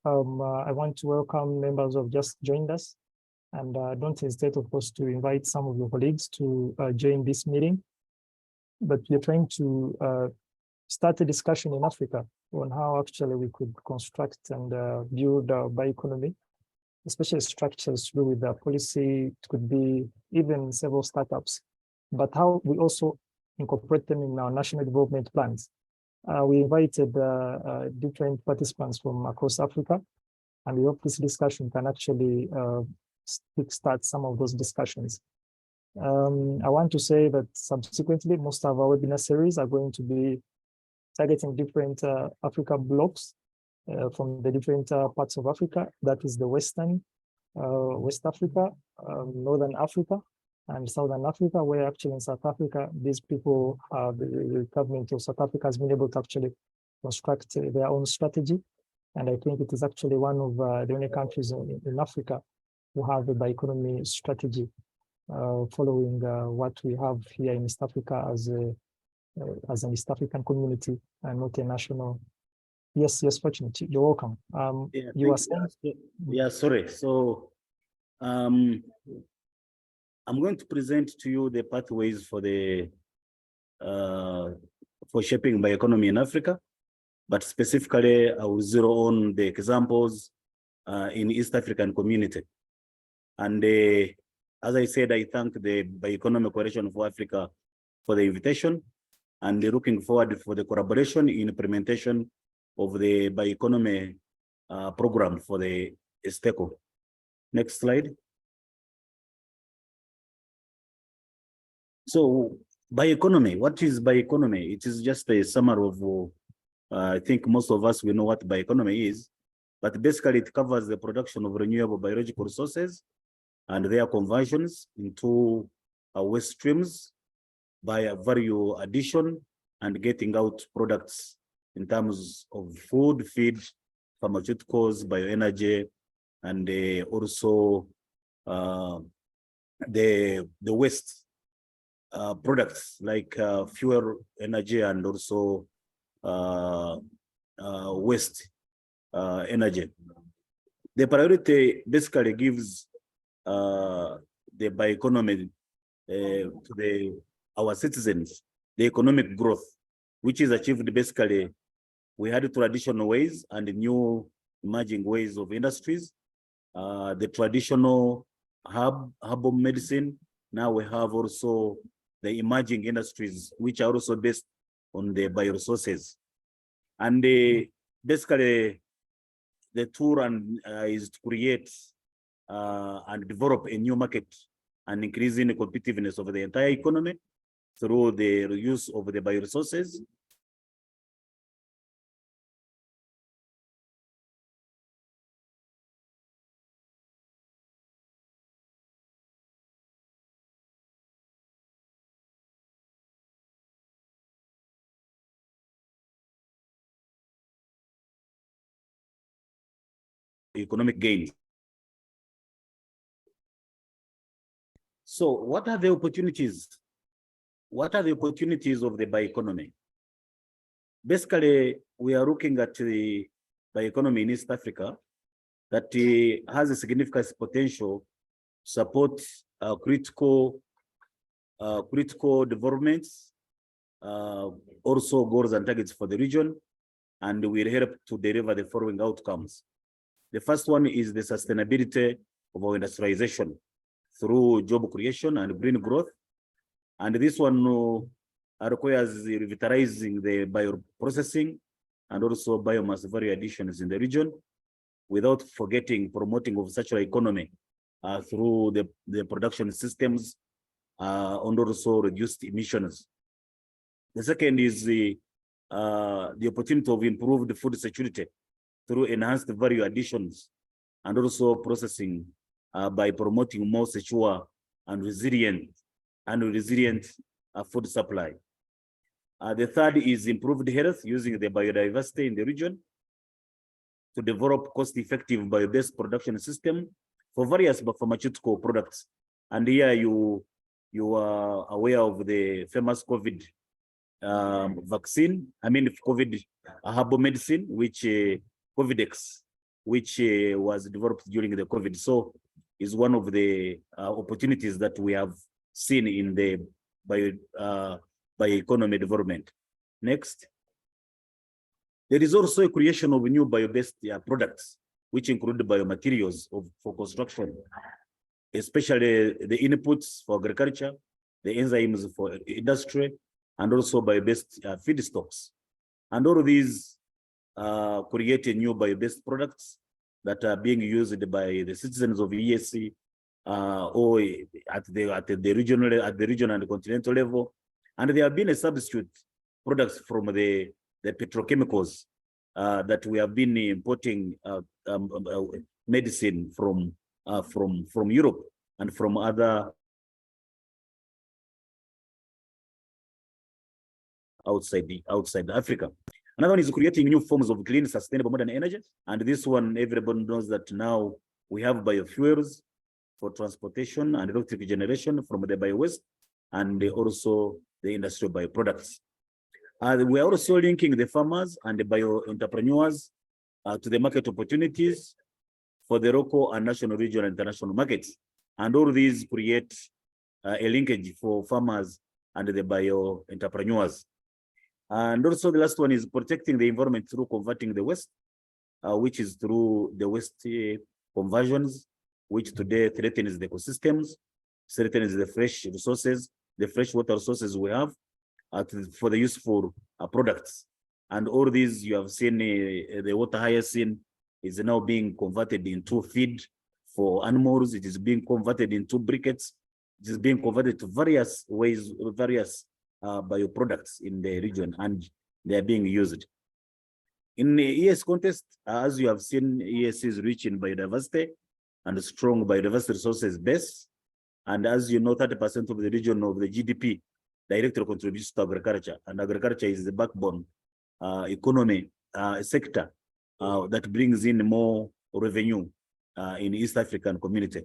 I want to welcome members who have just joined us. And don't hesitate, of course, to invite some of your colleagues to join this meeting. But we're trying to start a discussion in Africa on how actually we could construct and build bioeconomy, especially structures to do with the policy. It could be even several startups, but how we also incorporate them in our national development plans. We invited different participants from across Africa, and we hope this discussion can actually kickstart some of those discussions. I want to say that subsequently, most of our webinar series are going to be targeting different Africa blocks from the different parts of Africa. That is the Western, West Africa, Northern Africa, and Southern Africa, where actually in South Africa, these people, the government of South Africa has been able to actually construct their own strategy. And I think it is actually one of the only countries in Africa who have a bioeconomy strategy, following what we have here in East Africa as an East African community and not a national. Yes, fortunately, you're welcome. Yeah, you are saying? Yeah, sorry. So I'm going to present to you the pathways for the for shaping bioeconomy in Africa, but specifically I will zero on the examples in East African community. And as I said, I thank the Bioeconomy Coalition for Africa for the invitation, and looking forward for the collaboration in implementation of the bioeconomy program for the STECO. Next slide. So bioeconomy, what is bioeconomy? It is just a summary of, I think most of us, we know what bioeconomy is, but basically it covers the production of renewable biological resources and their conversions into waste streams by a value addition and getting out products in terms of food, feed, pharmaceuticals, bioenergy, and also the waste products like fuel, energy, and also waste energy. The priority basically gives the bioeconomy to our citizens, the economic growth, which is achieved basically. We had traditional ways and new emerging ways of industries. The traditional herbal medicine. Now we have also the emerging industries, which are also based on the bioresources. And basically, the tool is to create and develop a new market and increasing the competitiveness of the entire economy through the use of the bioresources. Economic gains. So what are the opportunities? What are the opportunities of the bioeconomy? Basically, we are looking at the bioeconomy in East Africa that has a significant potential to support critical developments, also goals and targets for the region, and will help to deliver the following outcomes. The first one is the sustainability of our industrialization through job creation and green growth. And this one requires revitalizing the bioprocessing and also biomass value additions in the region, without forgetting promoting of circular economy through the production systems and also reduced emissions. The second is the opportunity of improved food security through enhanced value additions and also processing by promoting more secure and resilient food supply. The third is improved health using the biodiversity in the region to develop cost-effective bio-based production system for various pharmaceutical products. And here you are aware of the famous COVID vaccine, COVID herbal medicine, which COVIDX which was developed during the COVID. So is one of the opportunities that we have seen in the bioeconomy development. Next. There is also a creation of new bio-based products, which include biomaterials for construction, especially the inputs for agriculture, the enzymes for industry, and also bio-based feedstocks. And all of these create new bio-based products that are being used by the citizens of EAC or at the regional and continental level, and they have been a substitute products from the petrochemicals that we have been importing medicine from Europe and from other outside Africa. Another one is creating new forms of clean, sustainable modern energy. And this one, everybody knows that now we have biofuels for transportation and electric generation from the bio-waste, and also the industrial bioproducts. We are also linking the farmers and the bio-entrepreneurs to the market opportunities for the local and national, regional, and international markets. And all these create a linkage for farmers and the bio-entrepreneurs. And also the last one is protecting the environment through converting the waste, which is through the waste conversions, which today threatens the ecosystems, threatens the fresh resources, the fresh water resources we have for the useful products. And all these you have seen the water hyacinth is now being converted into feed for animals. It is being converted into briquettes. It is being converted to various ways, various bioproducts in the region, and they are being used. In the ES context, as you have seen, ES is rich in biodiversity and a strong biodiversity resources base. And as you know, 30% of the region of the GDP directly contributes to agriculture, and agriculture is the backbone economy sector that brings in more revenue in East African community.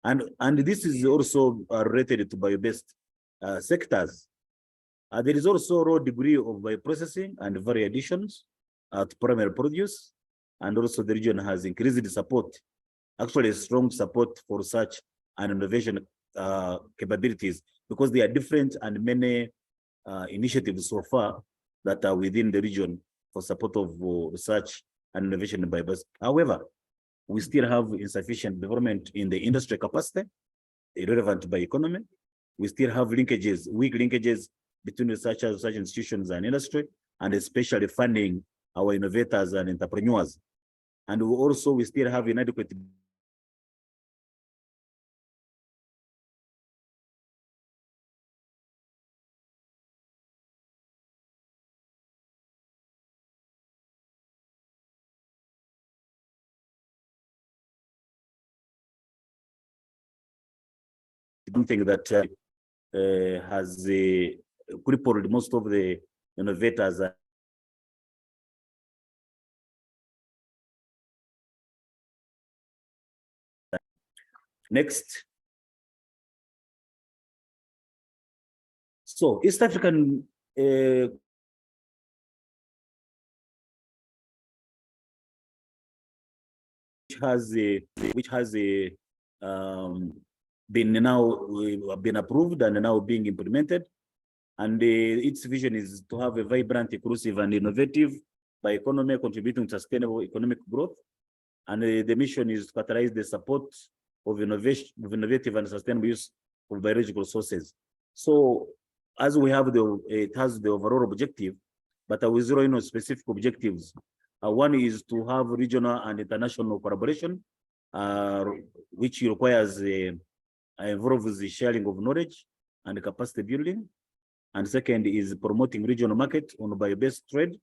And this is also related to bio-based sectors. There is also a low degree of bioprocessing and value additions to primary produce, and also the region has increased the support, actually strong support for research and innovation capabilities, because there are different and many initiatives so far that are within the region for support of research and innovation in biomass. However, we still have insufficient development in the industry capacity, irrelevant by economy. We still have linkages, weak linkages between research institutions and industry, and especially funding our innovators and entrepreneurs. And we still have inadequate something that has crippled most of the innovators. Next. So East African which has been approved and now being implemented, and its vision is to have a vibrant, inclusive, and innovative bioeconomy contributing to sustainable economic growth. And the mission is to catalyze the support of innovation, of innovative and sustainable use of biological sources. So, as we have it has the overall objective, but I will zero in on specific objectives. One is to have regional and international collaboration, which requires involves the sharing of knowledge and capacity building. And second is promoting regional market on bio-based trade,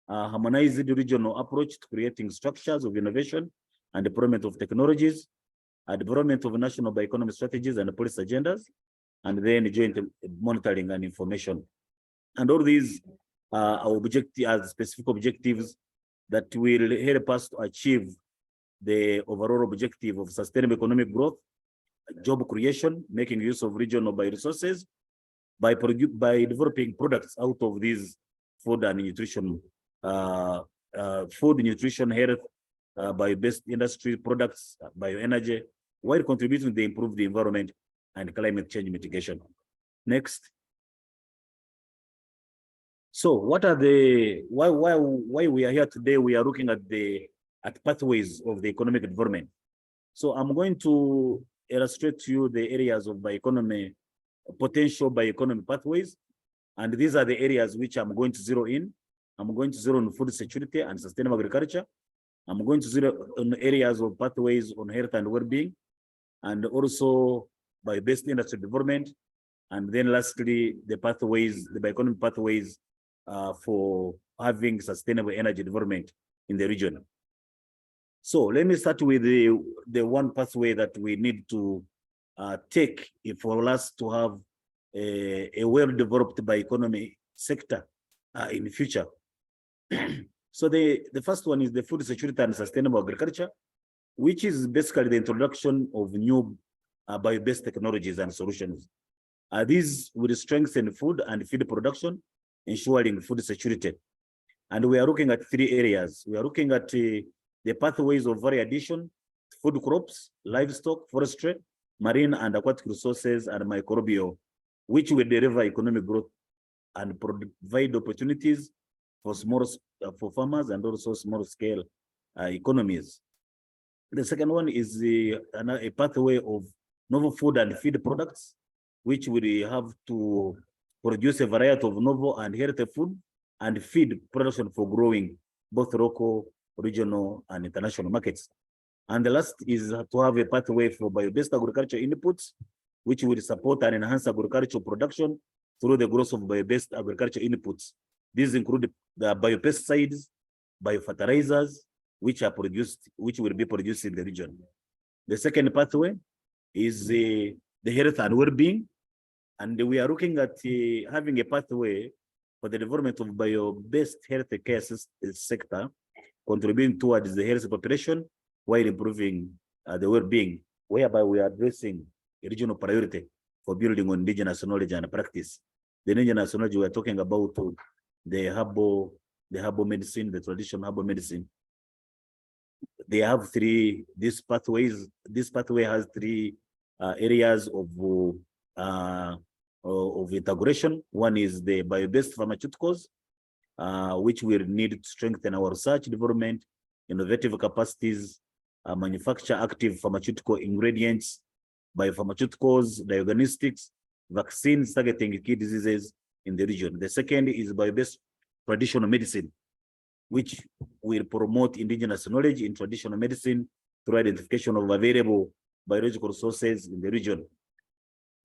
harmonized regional approach to creating structures of innovation and deployment of technologies, development of national bioeconomy strategies and policy agendas, and then joint monitoring and information. And all these are specific objectives that will help us to achieve the overall objective of sustainable economic growth, job creation, making use of regional bioresources by developing products out of these food and nutrition, health, bio-based industry products, bioenergy, while contributing to the improved environment and climate change mitigation. Next. So what are the, why we are here today? We are looking at pathways of the economic development. So I'm going to illustrate to you the areas of bioeconomy, potential bioeconomy pathways. And these are the areas which I'm going to zero in. I'm going to zero on food security and sustainable agriculture. I'm going to zero on areas of pathways on health and well-being, and also bio-based industry development. And then lastly, the pathways, the bioeconomic pathways for having sustainable energy development in the region. So let me start with the one pathway that we need to take for us to have a well-developed bioeconomy sector in the future. So the first one is the food security and sustainable agriculture, which is basically the introduction of new bio-based technologies and solutions. These will strengthen food and feed production, ensuring food security. And we are looking at three areas. We are looking at the pathways of value addition, food crops, livestock, forestry, marine and aquatic resources, and microbial, which will deliver economic growth and provide opportunities for farmers and also small scale economies. The second one is a pathway of novel food and feed products, which will have to produce a variety of novel and healthy food and feed production for growing both local, regional, and international markets. And the last is to have a pathway for bio-based agriculture inputs, which will support and enhance agricultural production through the growth of bio-based agriculture inputs. These include the biopesticides, biofertilizers, which will be produced in the region. The second pathway is the health and well-being, and we are looking at having a pathway for the development of bio-based health care sector, contributing towards the health population while improving the well-being, whereby we are addressing a regional priority for building on indigenous knowledge and practice. The indigenous knowledge we are talking about the herbal medicine, the traditional herbal medicine. They have these pathways. This pathway has three areas of integration. One is the bio-based pharmaceuticals, which will need to strengthen our research development, innovative capacities, manufacture active pharmaceutical ingredients, biopharmaceuticals, diagnostics, vaccines targeting key diseases in the region. The second is bio-based traditional medicine, which will promote indigenous knowledge in traditional medicine through identification of available biological resources in the region.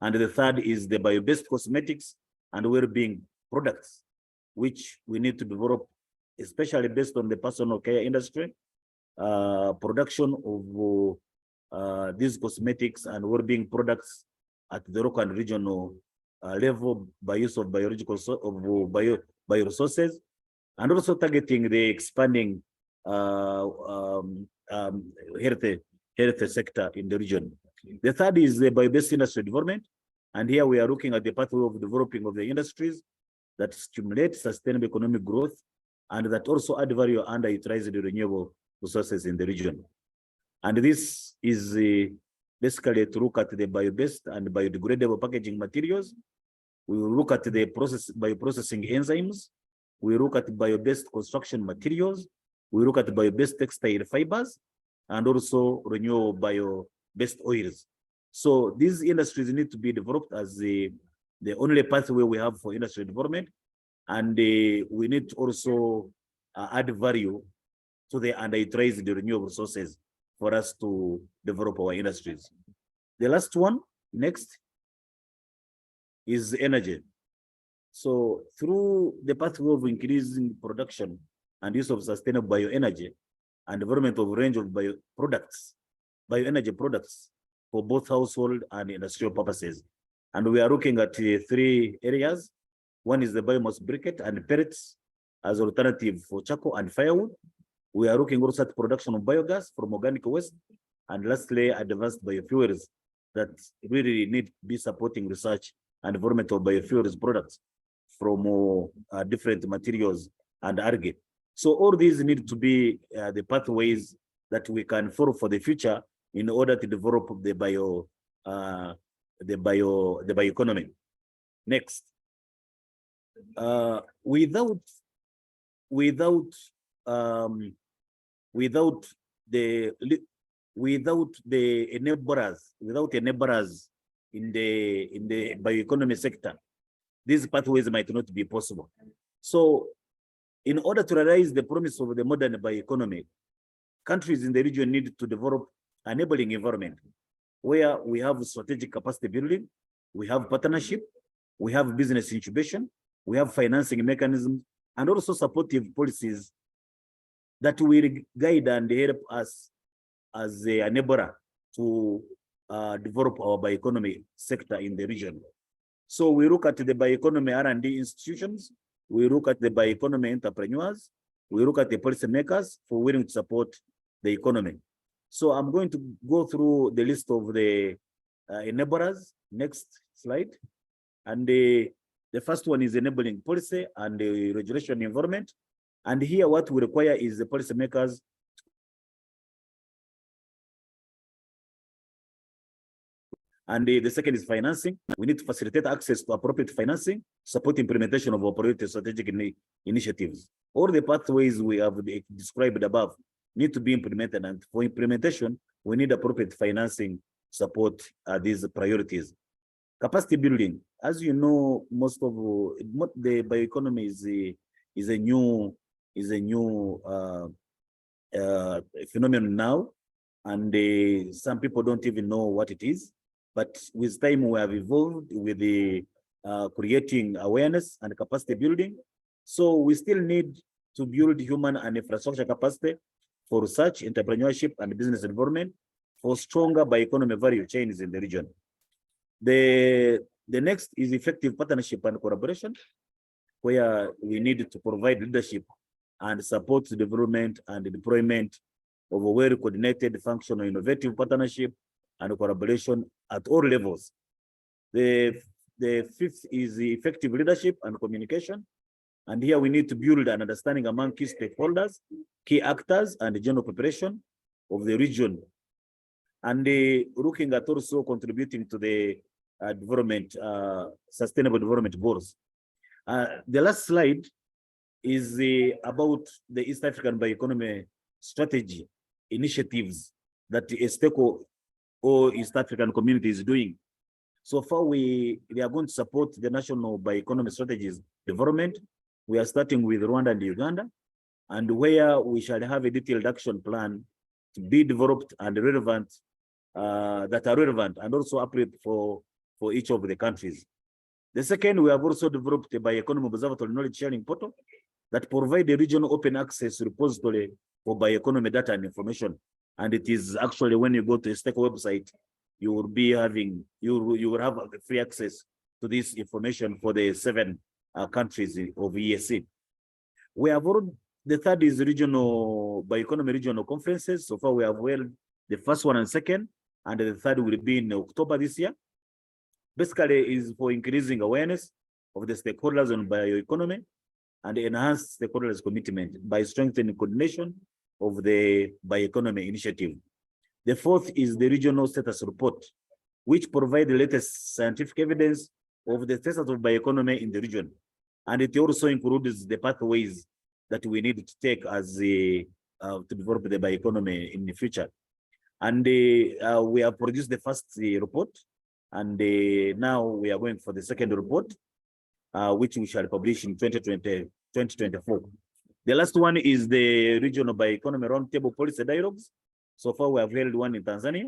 And the third is the bio-based cosmetics and well-being products, which we need to develop, especially based on the personal care industry, production of these cosmetics and well-being products at the local and regional level by use of bioresources, and also targeting the expanding health sector in the region. The third is the bio-based industry development, and here we are looking at the pathway of developing of the industries that stimulate sustainable economic growth and that also add value and utilize the renewable resources in the region. And this is basically to look at the bio-based and biodegradable packaging materials. We will look at the bioprocessing enzymes. We look at bio-based construction materials. We look at bio-based textile fibers and also renewable bio-based oils. So these industries need to be developed as the only pathway we have for industry development. And we need to also add value to the underutilized renewable resources for us to develop our industries. The last one, next, is energy. So through the pathway of increasing production and use of sustainable bioenergy and development of a range of bioenergy products for both household and industrial purposes. And we are looking at three areas. One is the biomass briquette and pellets as alternative for charcoal and firewood. We are looking also at production of biogas from organic waste, and lastly, advanced biofuels that really need to be supporting research and development of biofuels products from different materials and algae. So all these need to be the pathways that we can follow for the future in order to develop the bioeconomy. Next. Without the enablers in the bioeconomy sector, these pathways might not be possible. So in order to realize the promise of the modern bioeconomy, countries in the region need to develop an enabling environment where we have strategic capacity building, we have partnership, we have business incubation, we have financing mechanisms, and also supportive policies that will guide and help us as an enabler to develop our bioeconomy sector in the region. So we look at the bioeconomy R&D institutions, we look at the bioeconomy entrepreneurs, we look at the policymakers for willing to support the economy. So I'm going to go through the list of the enablers. Next slide. And the first one is enabling policy and the regulation environment. And here what we require is the policymakers and the second is financing. We need to facilitate access to appropriate financing, support implementation of operative strategic initiatives. All the pathways we have described above need to be implemented, and for implementation, we need appropriate financing support these priorities. Capacity building, as you know, most of the bioeconomy is a new phenomenon now, and some people don't even know what it is. But with time, we have evolved with the creating awareness and capacity building. So we still need to build human and infrastructure capacity for research, entrepreneurship, and business environment for stronger bioeconomy value chains in the region. The next is effective partnership and collaboration, where we need to provide leadership and support the development and the deployment of a well-coordinated, functional, innovative partnership and collaboration at all levels. The fifth is the effective leadership and communication. And here we need to build an understanding among key stakeholders, key actors, and the general population of the region. And looking at also contributing to the development, sustainable development goals. The last slide is about the East African Bioeconomy Strategy initiatives that ESTECO or East African community is doing. So far, we are going to support the national bioeconomy strategies development. We are starting with Rwanda and Uganda, and where we shall have a detailed action plan to be developed and relevant, that are relevant and also appropriate for each of the countries. The second, we have also developed a bioeconomy observatory knowledge sharing portal that provide a regional open access repository for bioeconomy data and information. And it is actually, when you go to the ESTECO website, you will be having, you will have free access to this information for the 7 countries of EAC. We have already, the third is regional bioeconomy regional conferences. So far we have held the first one and second, and the third will be in October this year. Basically is for increasing awareness of the stakeholders on bioeconomy and enhance stakeholders' commitment by strengthening coordination of the bioeconomy initiative. The fourth is the regional status report, which provides the latest scientific evidence of the status of bioeconomy in the region. And it also includes the pathways that we need to take as to develop the bioeconomy in the future. And we have produced the first report, and now we are going for the second report, which we shall publish in 2024. The last one is the regional bioeconomy roundtable policy dialogues. So far, we have held one in Tanzania,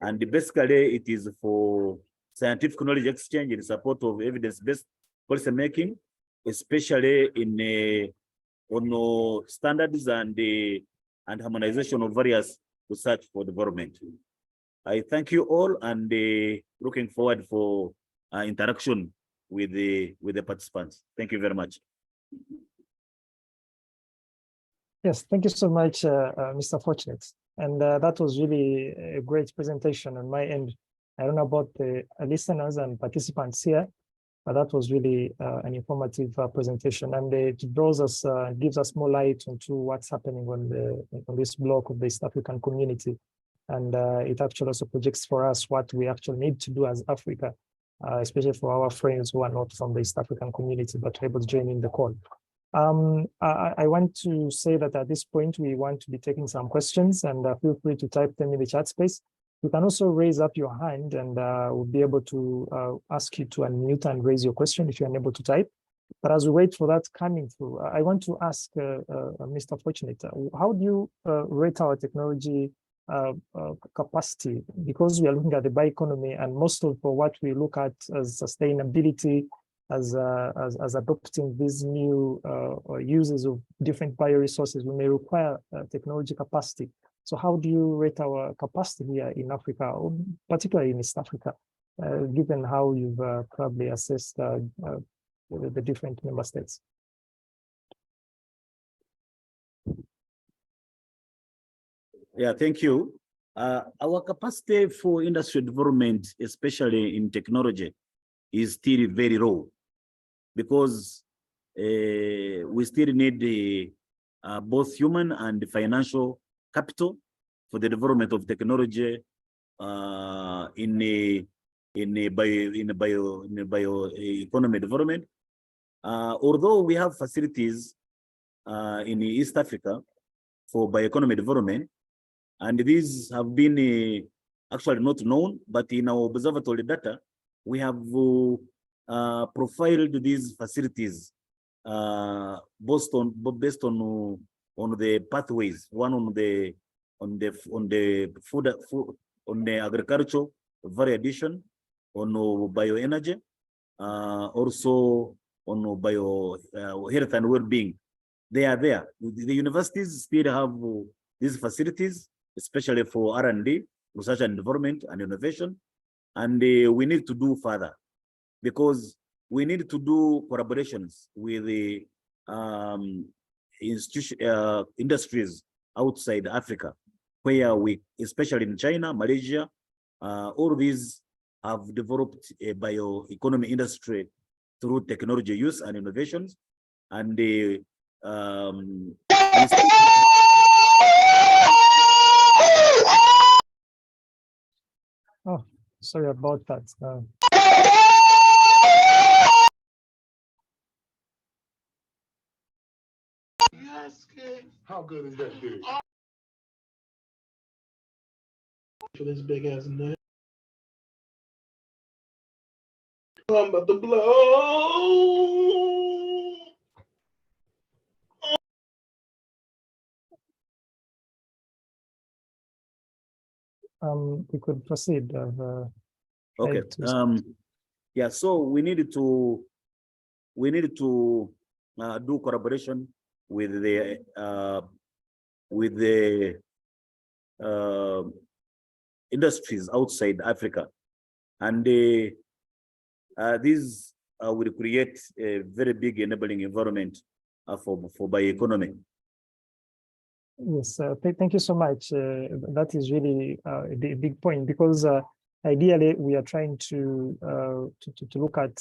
and basically it is for scientific knowledge exchange in support of evidence-based policy making, especially in on standards and harmonization of various research for development. I thank you all, and looking forward for interaction with the participants. Thank you very much. Yes, thank you so much, Mr. Fortunate. And that was really a great presentation on my end. I don't know about the listeners and participants here, But that was really an informative presentation, and it draws us, gives us more light into what's happening on this block of the East African community. And it actually also projects for us what we actually need to do as Africa, especially for our friends who are not from the East African community, but are able to join in the call. I want to say that at this point, we want to be taking some questions, and feel free to type them in the chat space. You can also raise up your hand, and we'll be able to ask you to unmute and raise your question if you're unable to type. But as we wait for that coming through, I want to ask Mr. Fortunate, how do you rate our technology capacity? Because we are looking at the bioeconomy, and most of what we look at as sustainability, as adopting these new uses of different bioresources, we may require technology capacity. So how do you rate our capacity here in Africa, or particularly in East Africa, given how you've probably assessed the different member states? Yeah, thank you. Our capacity for industrial development, especially in technology, is still very low, because we still need both human and financial capital for the development of technology in bioeconomy development. Although we have facilities in East Africa for bioeconomy development, and these have been actually not known, but in our observatory data, we have profiled these facilities based on the pathways. One on the agricultural value addition, on bioenergy, also on bio health and well-being. They are there. The universities still have these facilities, especially for R&D, research and development and innovation, and we need to do further, because we need to do collaborations with the industries outside Africa, where we, especially in China, Malaysia, all these have developed a bioeconomy industry through technology use and innovations. And oh, sorry about that. How good is that dude? For this big ass nut. I'm about to blow. We could proceed. Okay. Yeah. So we needed to do collaboration with the industries outside Africa, and these will create a very big enabling environment for bioeconomy. Yes, thank you so much. That is really a big point, because ideally we are trying to look at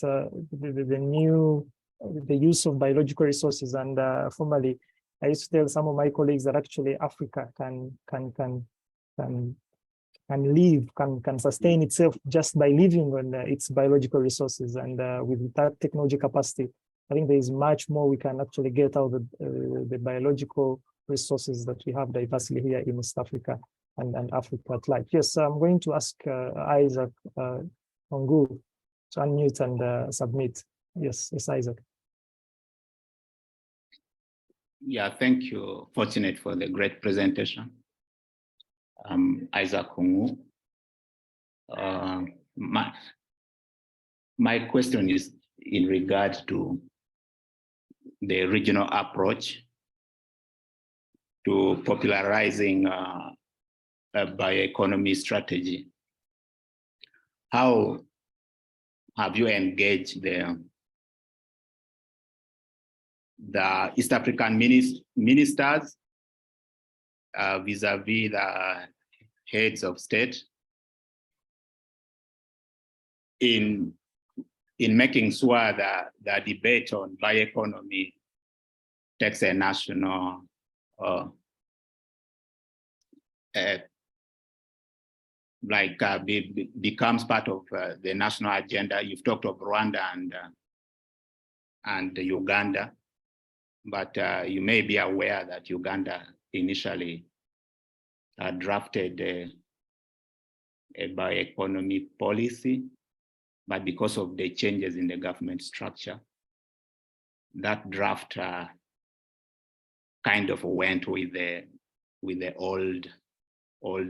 the use of biological resources, and formerly I used to tell some of my colleagues that actually Africa can sustain itself just by living on its biological resources, and with that technology capacity, I think there is much more we can actually get out of the biological resources that we have diversely here in East Africa and Africa at large. Yes, I'm going to ask Isaac Ongu to unmute and submit. Yes, Isaac. Yeah, thank you, Fortunate, for the great presentation. I'm Isaac Ongu. My question is in regard to the regional approach to popularizing a bioeconomy strategy. How have you engaged the East African ministers vis-a-vis the heads of state in in making sure that the debate on bioeconomy takes a national becomes part of the national agenda. You've talked of Rwanda and Uganda, but you may be aware that Uganda initially drafted a bioeconomy policy, but because of the changes in the government structure, that draft kind of went with the old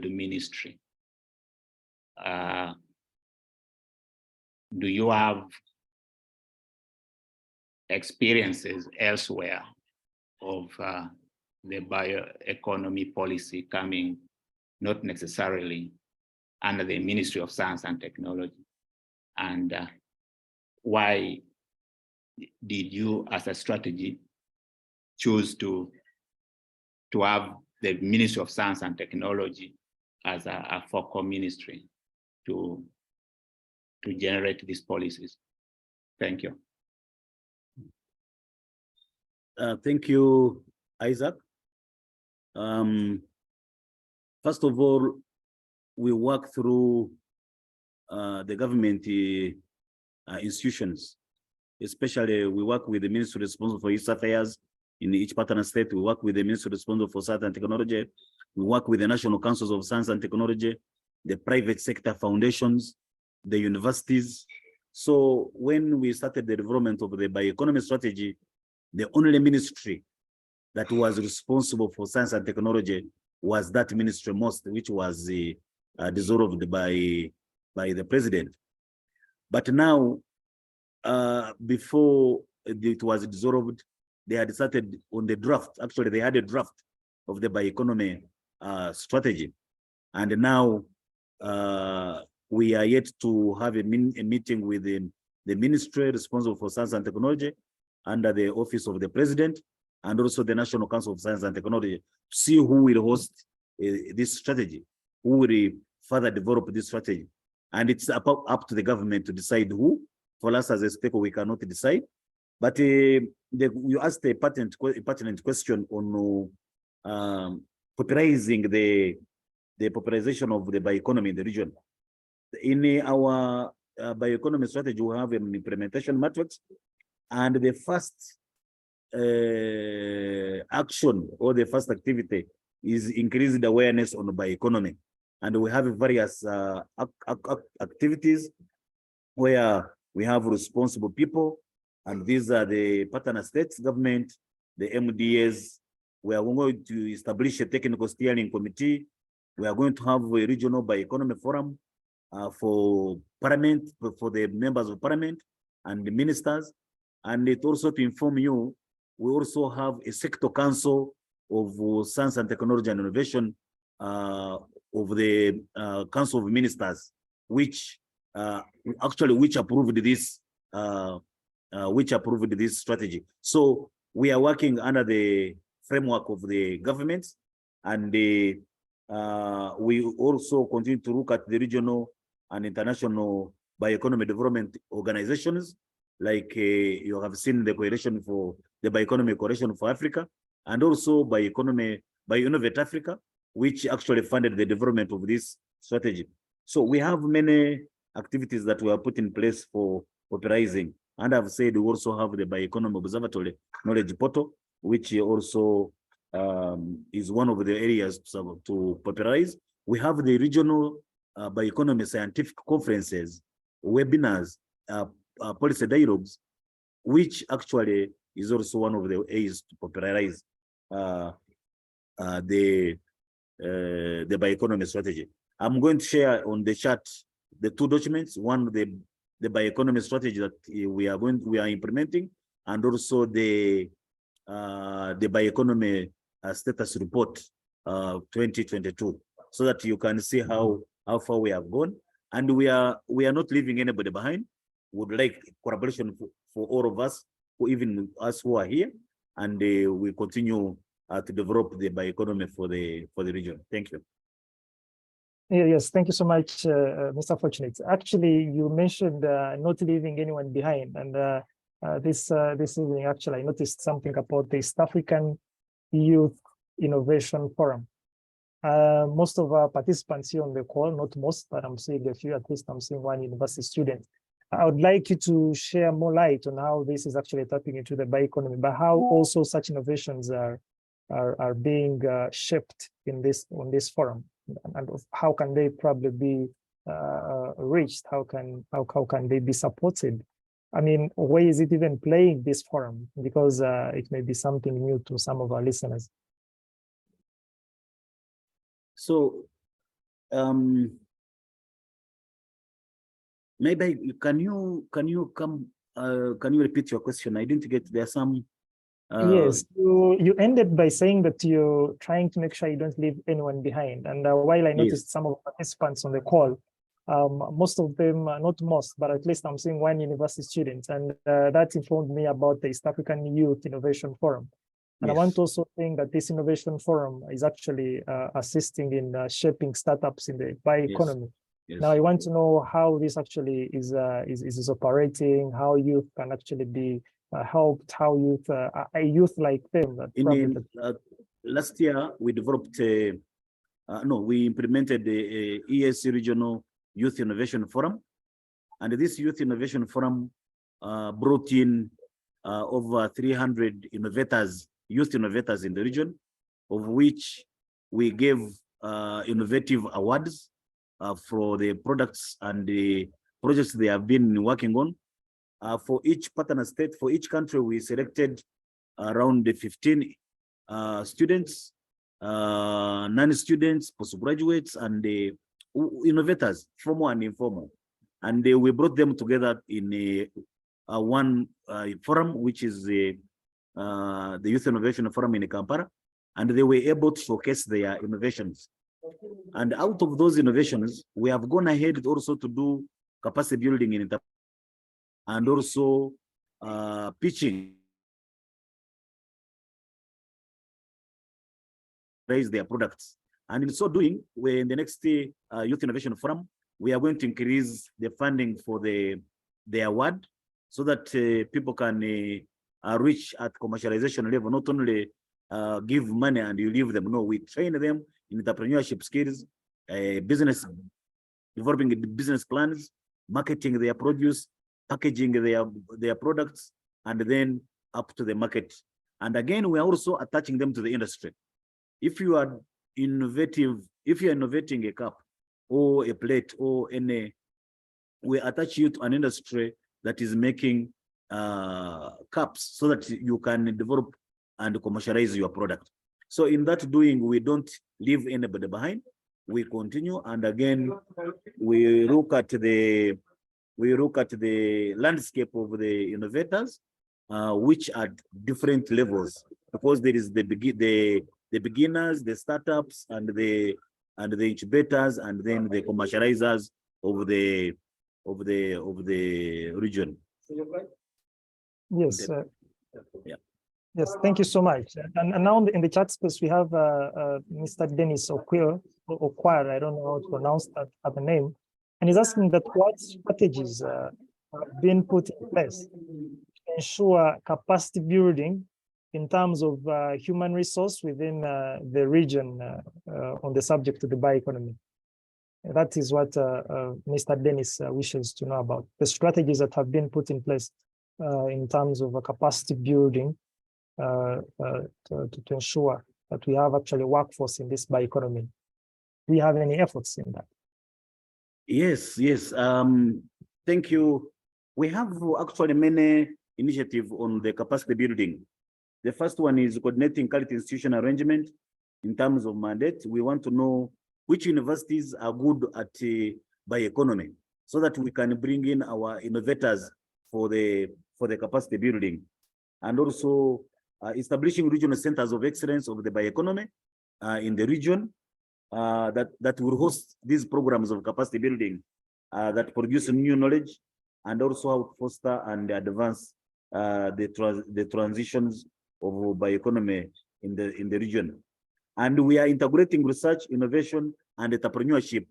ministry. Do you have experiences elsewhere of the bioeconomy policy coming not necessarily under the Ministry of Science and Technology? And why did you, as a strategy, choose to have the Ministry of Science and Technology as a focal ministry to generate these policies? Thank you. Thank you, Isaac. First of all, we work through the government institutions. Especially, we work with the ministry responsible for youth affairs in each partner state. We work with the ministry responsible for science and technology. We work with the national councils of science and technology, the private sector foundations, the universities. So when we started the development of the bioeconomy strategy, the only ministry that was responsible for science and technology was that ministry which was dissolved by the president. But now, before it was dissolved, they had started on the draft. Actually, they had a draft of the bioeconomy strategy. And now we are yet to have a meeting with the ministry responsible for science and technology under the office of the president, and also the National Council of Science and Technology, to see who will host this strategy, who will further develop this strategy. And it's up to the government to decide who. For us as a stakeholder, we cannot decide. But you asked a pertinent question on popularizing the popularization of the bioeconomy in the region. In our bioeconomy strategy, we have an implementation matrix, and the first action or the first activity is increased awareness on bioeconomy. And we have various activities where we have responsible people, and these are the partner states government, the MDAs. We are going to establish a technical steering committee. We are going to have a regional bioeconomy forum for parliament, for the members of parliament and the ministers. And it also, to inform you, we also have a sector council of science and technology and innovation of the Council of Ministers, which approved this strategy. So we are working under the framework of the government, and we also continue to look at the regional and international bioeconomy development organizations, like you have seen the coalition for the bioeconomy coalition for Africa, and also Bioinnovate Africa, which actually funded the development of this strategy. So we have many activities that were put in place for popularizing. And I've said we also have the Bioeconomy Observatory Knowledge Portal, which also is one of the areas to popularize. We have the regional bioeconomy scientific conferences, webinars, policy dialogues, which actually is also one of the ways to popularize the bioeconomy strategy. I'm going to share on the chat the two documents: one, the bioeconomy strategy that we are implementing, and also the bioeconomy status report 2022, so that you can see how far we have gone. And we are not leaving anybody behind. We would like collaboration for all of us, even us who are here, and we continue to develop the bioeconomy for the region. Thank you. Yes, thank you so much, Mr. Fortunate. Actually, you mentioned not leaving anyone behind, and this evening, actually, I noticed something about the East African Youth Innovation Forum. Most of our participants here on the call, not most, but I'm seeing a few, at least I'm seeing one university student. I would like you to share more light on how this is actually tapping into the bioeconomy, but how also such innovations are being shaped in on this forum, and how can they probably be reached? How can they be supported? I mean, where is it even playing this forum? Because it may be something new to some of our listeners. So, maybe can you repeat your question? I didn't get there. Some. Yes, you ended by saying that you're trying to make sure you don't leave anyone behind. And while I noticed some of the participants on the call, most of them, not most, but at least I'm seeing one university student, and that informed me about the East African Youth Innovation Forum. And I want to also think that this innovation forum is actually assisting in shaping startups in the bioeconomy. Now, I want to know how this actually is operating, how youth can actually be helped, how youth, a youth like them. Last year, we developed, we implemented the ESC Regional Youth Innovation Forum. And this Youth Innovation Forum brought in over 300 innovators, youth innovators in the region, of which we gave innovative awards for the products and the projects they have been working on. For each partner state, for each country, we selected around 15 students, non-students, postgraduates, and innovators, formal and informal. And we brought them together in one forum, which is the Youth Innovation Forum in Kampala, and they were able to showcase their innovations. And out of those innovations, we have gone ahead also to do capacity building in and also pitching, raise their products. And in so doing, we're in the next Youth Innovation Forum, we are going to increase the funding for the award so that people can reach at commercialization level, not only give money and you leave them. No, we train them in entrepreneurship skills, developing business plans, marketing their produce, packaging their products, and then up to the market. And again, we are also attaching them to the industry. If you are innovative, if you are innovating a cup or a plate or any, we attach you to an industry that is making cups so that you can develop and commercialize your product. So in that doing, we don't leave anybody behind. We continue, and again, we look at the landscape of the innovators, which are different levels, because there is the beginners, the startups, and the incubators, and then the commercializers of the region. Yes. Yes, thank you so much. And now in the chat space, we have Mr. Dennis Okwir, I don't know how to pronounce that other name. And he's asking that what strategies have been put in place to ensure capacity building in terms of human resource within the region on the subject of the bioeconomy. That is what Mr. Dennis wishes to know about, the strategies that have been put in place in terms of capacity building to ensure that we have actually workforce in this bioeconomy. Do you have any efforts in that? Yes. Thank you. We have actually many initiatives on the capacity building. The first one is coordinating quality institution arrangement in terms of mandate. We want to know which universities are good at bioeconomy so that we can bring in our innovators for the capacity building, and also establishing regional centers of excellence of the bioeconomy in the region that will host these programs of capacity building that produce new knowledge, and also how to foster and advance the transitions of bioeconomy in the region. And we are integrating research, innovation, and entrepreneurship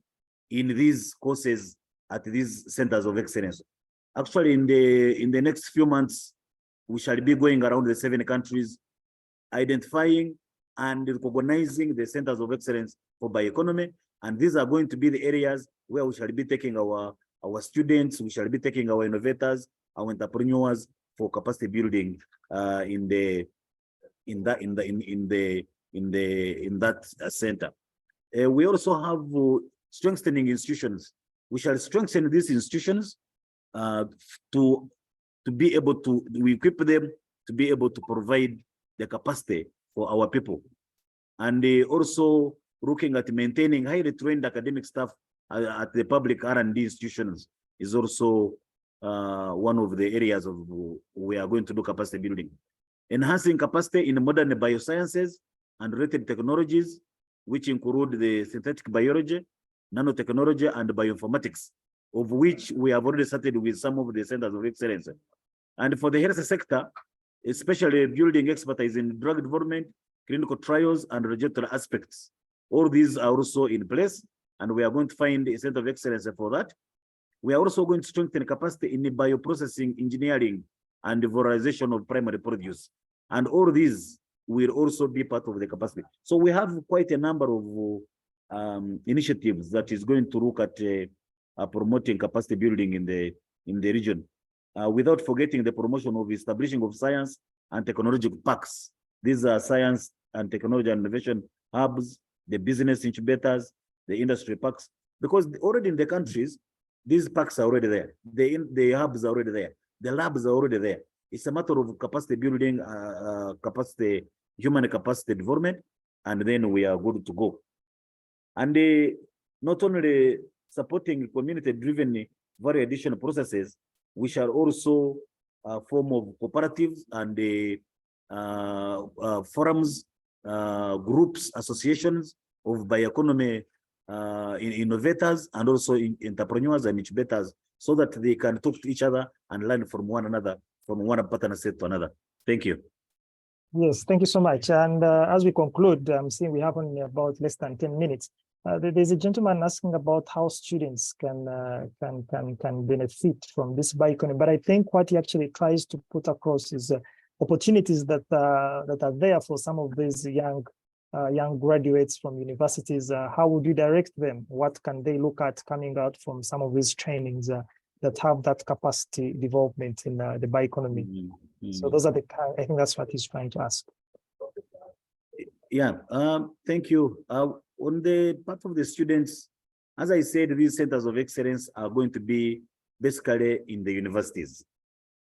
in these courses at these centers of excellence. Actually, in the next few months, we shall be going around the 7 countries, identifying and recognizing the centers of excellence for bioeconomy. And these are going to be the areas where we shall be taking our students, we shall be taking our innovators, our entrepreneurs for capacity building in that center. We also have strengthening institutions. We shall strengthen these institutions to be able to, we equip them to be able to provide the capacity for our people. And also looking at maintaining highly trained academic staff at the public R&D institutions is also one of the areas of we are going to do capacity building. Enhancing capacity in modern biosciences and related technologies, which include the synthetic biology, nanotechnology, and bioinformatics, of which we have already started with some of the centers of excellence. And for the health sector, especially building expertise in drug development, clinical trials, and regulatory aspects. All these are also in place, and we are going to find a center of excellence for that. We are also going to strengthen capacity in the bioprocessing, engineering, and the valorization of primary produce. And all these will also be part of the capacity. So we have quite a number of initiatives that is going to look at promoting capacity building in the region, without forgetting the promotion of establishing of science and technological parks. These are science and technology and innovation hubs, the business incubators, the industry parks, because already in the countries, these parks are already there. The hubs are already there. The labs are already there. It's a matter of capacity building, human capacity development, and then we are good to go. And not only supporting community-driven value addition processes, we shall also form of cooperatives and forums, groups, associations of bioeconomy innovators and also entrepreneurs and incubators, so that they can talk to each other and learn from one another, from one partner set to another. Thank you. Yes, thank you so much. And as we conclude, I'm seeing we have only about less than 10 minutes. There's a gentleman asking about how students can benefit from this bioeconomy. But I think what he actually tries to put across is opportunities that are there for some of these young graduates from universities. How would you direct them? What can they look at coming out from some of these trainings that have that capacity development in the bioeconomy? So those are I think that's what he's trying to ask. Yeah, thank you. On the part of the students, as I said, these centers of excellence are going to be basically in the universities.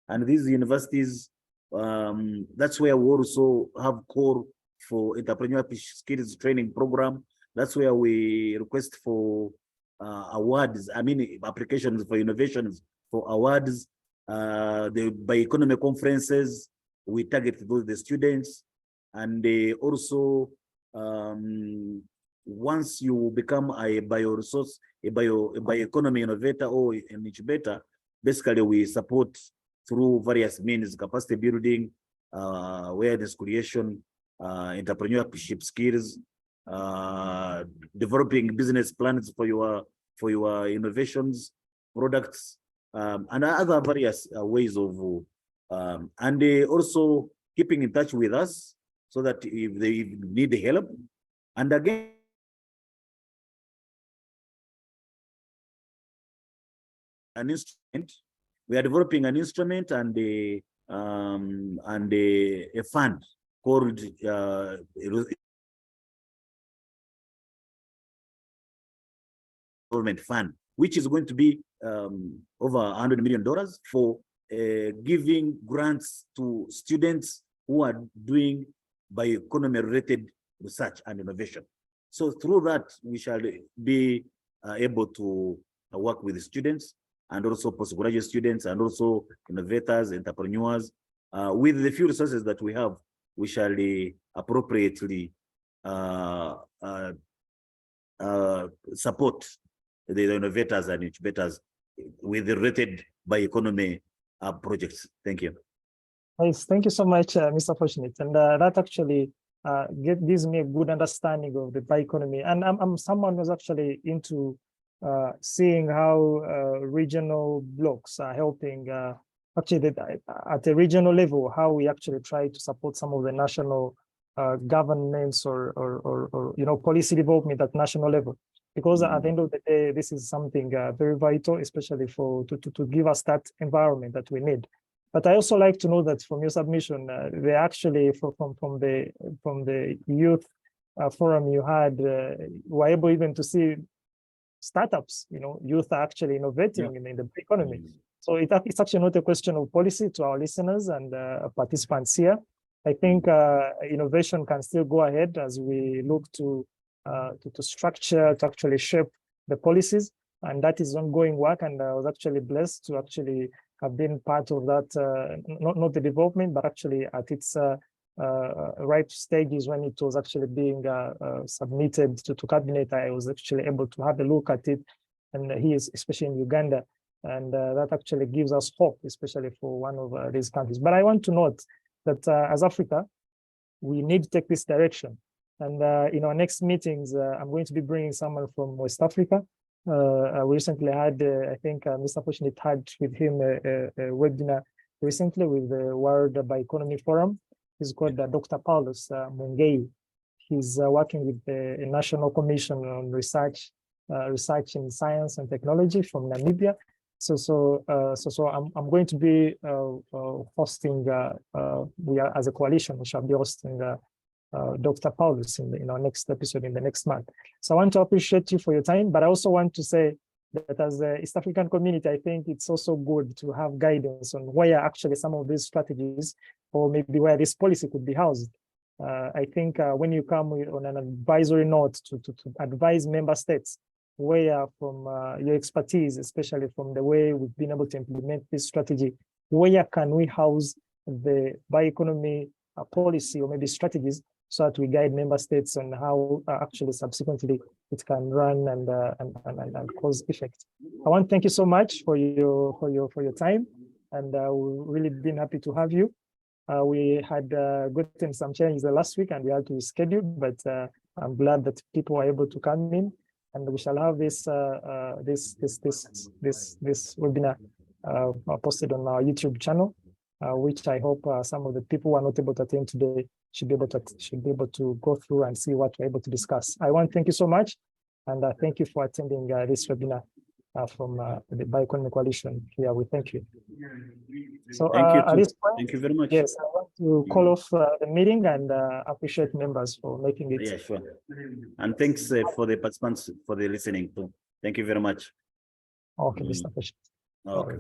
And these universities, that's where we also have core for entrepreneurship skills training program. That's where we request for awards, applications for innovations for awards. The bioeconomy conferences, we target the students. And they also, once you become a bioresource, a bioeconomy innovator or an incubator, basically we support through various means, capacity building, awareness creation, entrepreneurship skills, developing business plans for your innovations, products, and other various ways of, and also keeping in touch with us so that if they need help. And again, an instrument, we are developing an instrument and a fund called government fund, which is going to be over $100 million for giving grants to students who are doing bioeconomy related research and innovation. So through that, we shall be able to work with the students and also postgraduate students and also innovators, entrepreneurs. With the few resources that we have, we shall appropriately support the innovators and incubators with the related bioeconomy projects. Thank you. Yes, thank you so much, Mr. Fortunate. And that actually gives me a good understanding of the bioeconomy. And I'm someone who's actually into seeing how regional blocks are helping actually at a regional level, how we actually try to support some of the national governments or policy development at national level. Because at the end of the day, this is something very vital, especially to give us that environment that we need. But I also like to know that from your submission, they actually from the youth forum you had, were able even to see startups. Youth are actually innovating in the economy. So it's actually not a question of policy to our listeners and participants here. I think innovation can still go ahead as we look to structure, to actually shape the policies, and that is ongoing work. And I was actually blessed to actually have been part of that, not the development, but actually at its right stages when it was actually being submitted to cabinet. I was actually able to have a look at it, and he is especially in Uganda, and that actually gives us hope, especially for one of these countries. But I want to note that as Africa, we need to take this direction. And in our next meetings, I'm going to be bringing someone from West Africa. We recently had, I think Mr. Fortunate had with him a webinar recently with the World Bioeconomy Forum. He's called Dr. Paulus Mungei. He's working with the National Commission on Research in Science and Technology from Namibia. So I'm going to be hosting. We are, as a coalition, we shall be hosting Dr. Paulus in our next episode in the next month. So I want to appreciate you for your time, but I also want to say that as the East African community, I think it's also good to have guidance on where actually some of these strategies, or maybe where this policy could be housed. I think when you come on an advisory note to advise member states, where from your expertise, especially from the way we've been able to implement this strategy, where can we house the bioeconomy policy or maybe strategies so that we guide member states on how actually subsequently it can run and cause effect. I want to thank you so much for your time, and we've really been happy to have you. We had gotten some changes last week and we had to reschedule, but I'm glad that people were able to come in, and we shall have this webinar posted on our YouTube channel, which I hope some of the people who are not able to attend today should be able to go through and see what we're able to discuss. I want to thank you so much, and thank you for attending this webinar from the Bioeconomy Coalition. Here, we thank you. So at this point, thank you very much. Yes, I want to call off the meeting and appreciate members for making it. Yeah, sure. And thanks for the participants for the listening too. Thank you very much. Okay, Mr. Patient. Okay.